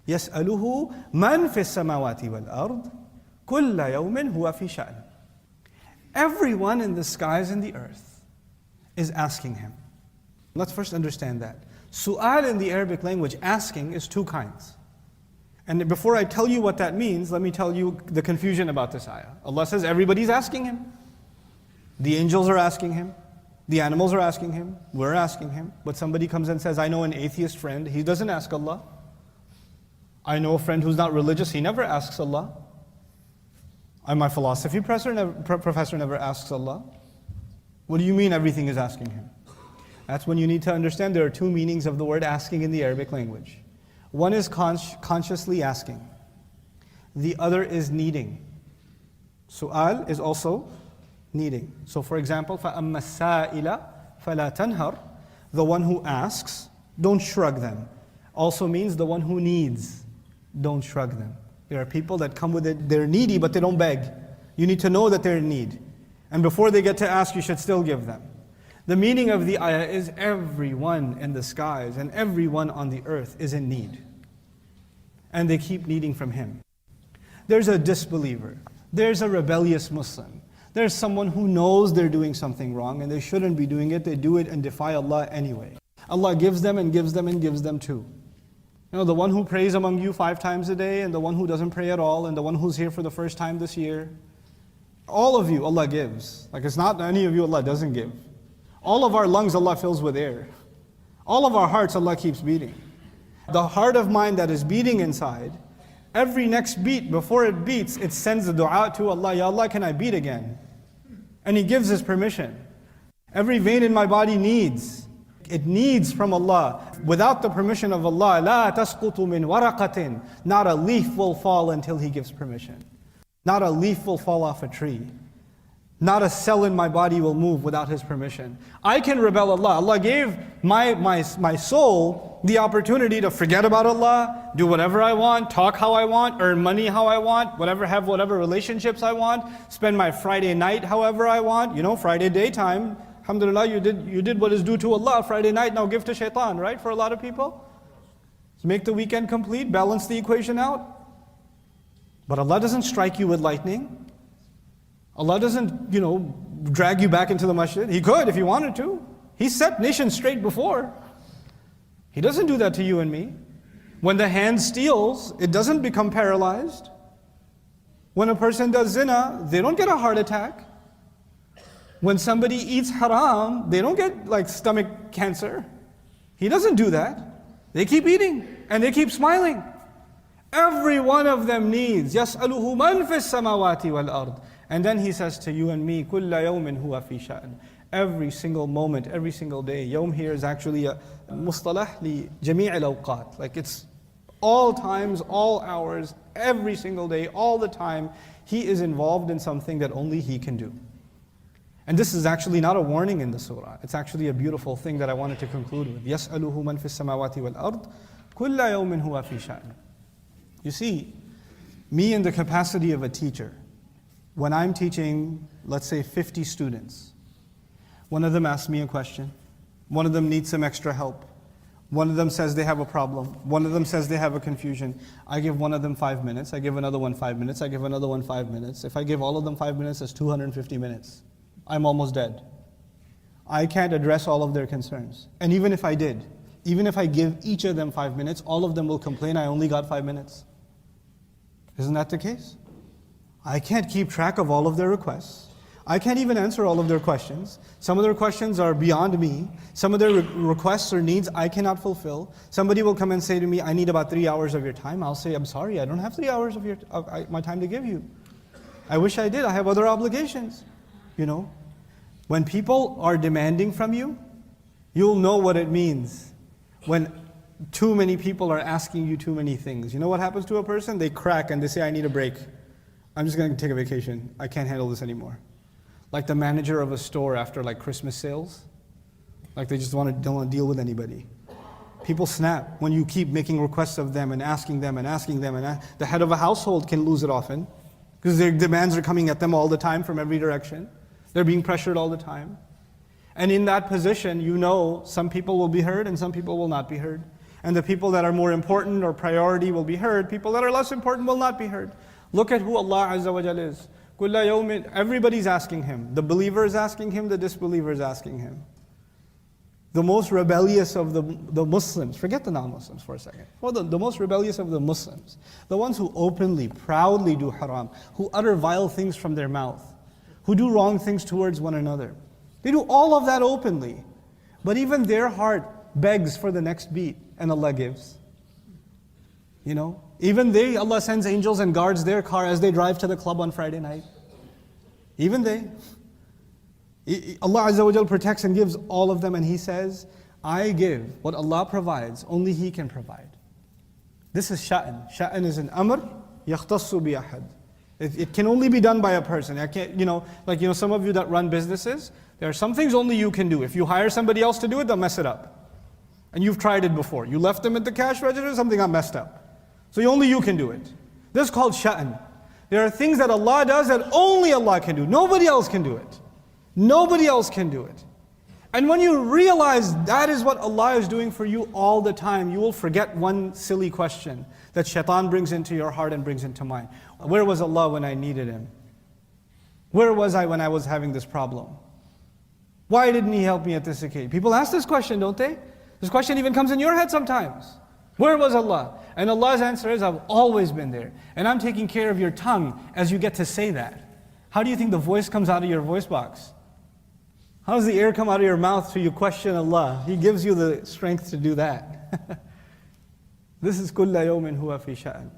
يَسْأَلُهُ مَنْ فِي السَّمَاوَاتِ وَالْأَرْضِ كُلَّ يَوْمٍ هُوَ فِي شَأْنٍ. Everyone in the skies and the earth is asking him. Let's first understand that. Su'al in the Arabic language, asking, is two kinds. And before I tell you what that means, let me tell you the confusion about this ayah. Allah says everybody's asking him. The angels are asking him. The animals are asking him. We're asking him. But somebody comes and says, I know an atheist friend, he doesn't ask Allah. I know a friend who's not religious, he never asks Allah. My philosophy professor never asks Allah. What do you mean everything is asking him? That's when you need to understand there are two meanings of the word asking in the Arabic language. One is consciously asking. The other is needing. Su'al is also needing. So for example, فَأَمَّا السَّائِلَ فَلَا تَنْهَرْ. The one who asks, don't shrug them. Also means the one who needs, don't shrug them. There are people that come with it, they're needy but they don't beg. You need to know that they're in need. And before they get to ask, you should still give them. The meaning of the ayah is everyone in the skies and everyone on the earth is in need. And they keep needing from him. There's a disbeliever. There's a rebellious Muslim. There's someone who knows they're doing something wrong and they shouldn't be doing it. They do it and defy Allah anyway. Allah gives them and gives them and gives them too. You know, the one who prays among you 5 times a day and the one who doesn't pray at all and the one who's here for the first time this year. All of you Allah gives. Like it's not any of you Allah doesn't give. All of our lungs Allah fills with air. All of our hearts Allah keeps beating. The heart of mine that is beating inside, every next beat before it beats, it sends a dua to Allah, Ya Allah, can I beat again? And He gives His permission. Every vein in my body needs. It needs from Allah. Without the permission of Allah, لا تسقط من ورقة. Not a leaf will fall until He gives permission. Not a leaf will fall off a tree. Not a cell in my body will move without His permission. I can rebel Allah. Allah gave my soul the opportunity to forget about Allah, do whatever I want, talk how I want, earn money how I want, have whatever relationships I want, spend my Friday night however I want. You know, Friday daytime, alhamdulillah, you did what is due to Allah. Friday night, now give to shaitan, right? For a lot of people. So make the weekend complete, balance the equation out. But Allah doesn't strike you with lightning. Allah doesn't, drag you back into the masjid. He could if He wanted to. He set nations straight before. He doesn't do that to you and me. When the hand steals, it doesn't become paralyzed. When a person does zina, they don't get a heart attack. When somebody eats haram, they don't get stomach cancer. He doesn't do that. They keep eating and they keep smiling. Every one of them needs. يَسْأَلُهُ مَنْ فِي السَّمَاوَاتِ وَالْأَرْضِ. And then He says to you and me, كُلَّ يَوْمٍ هُوَ فِي شَأْنٍ. Every single moment, every single day. Yawm here is actually a mustalah li jami' al-awqat. Like it's all times, all hours, every single day, all the time. He is involved in something that only He can do. And this is actually not a warning in the surah. It's actually a beautiful thing that I wanted to conclude with. يَسْأَلُهُ مَنْ فِي السَّمَاوَاتِ وَالْأَرْضِ كُلَّ يَوْمٍ هُوَ فِي شَأْنٍ. You see, me in the capacity of a teacher, when I'm teaching, let's say 50 students, one of them asks me a question, one of them needs some extra help, one of them says they have a problem, one of them says they have a confusion. I give one of them 5 minutes, I give another one 5 minutes, I give another one 5 minutes. If I give all of them 5 minutes, that's 250 minutes. I'm almost dead. I can't address all of their concerns. And even if I did, even if I give each of them 5 minutes, all of them will complain, I only got 5 minutes. Isn't that the case? I can't keep track of all of their requests. I can't even answer all of their questions. Some of their questions are beyond me. Some of their requests or needs I cannot fulfill. Somebody will come and say to me, I need about 3 hours of your time. I'll say, I'm sorry, I don't have 3 hours of my time to give you. I wish I did, I have other obligations. When people are demanding from you, you'll know what it means. When too many people are asking you too many things. You know what happens to a person? They crack and they say, I need a break. I'm just going to take a vacation. I can't handle this anymore. Like the manager of a store after Christmas sales. Like they just don't want to deal with anybody. People snap when you keep making requests of them and asking them and asking them. The head of a household can lose it often because their demands are coming at them all the time from every direction. They're being pressured all the time. And in that position, some people will be heard and some people will not be heard. And the people that are more important or priority will be heard. People that are less important will not be heard. Look at who Allah Azza wa Jal is. Kulla yawmin, everybody's asking Him. The believer is asking Him, the disbeliever is asking Him. The most rebellious of the Muslims, forget the non-Muslims for a second. Well, the most rebellious of the Muslims, the ones who openly, proudly do haram, who utter vile things from their mouth, who do wrong things towards one another. They do all of that openly. But even their heart begs for the next beat, and Allah gives. You know, even they, Allah sends angels and guards their car as they drive to the club on Friday night. Even they. Allah Azza wa Jal protects and gives all of them, and He says, I give what Allah provides, only He can provide. This is sha'an. Sha'an is an amr, yakhtassu bi ahad. It can only be done by a person. I can't, some of you that run businesses, there are some things only you can do. If you hire somebody else to do it, they'll mess it up. And you've tried it before. You left them at the cash register, something got messed up. So only you can do it. This is called sha'an. There are things that Allah does that only Allah can do. Nobody else can do it. Nobody else can do it. And when you realize that is what Allah is doing for you all the time, you will forget one silly question that shaitan brings into your heart and brings into mine. Where was Allah when I needed Him? Where was I when I was having this problem? Why didn't He help me at this occasion? People ask this question, don't they? This question even comes in your head sometimes. Where was Allah? And Allah's answer is, I've always been there. And I'm taking care of your tongue as you get to say that. How do you think the voice comes out of your voice box? How does the air come out of your mouth so you question Allah? He gives you the strength to do that. This is kulla yawmin huwa fi sha'an.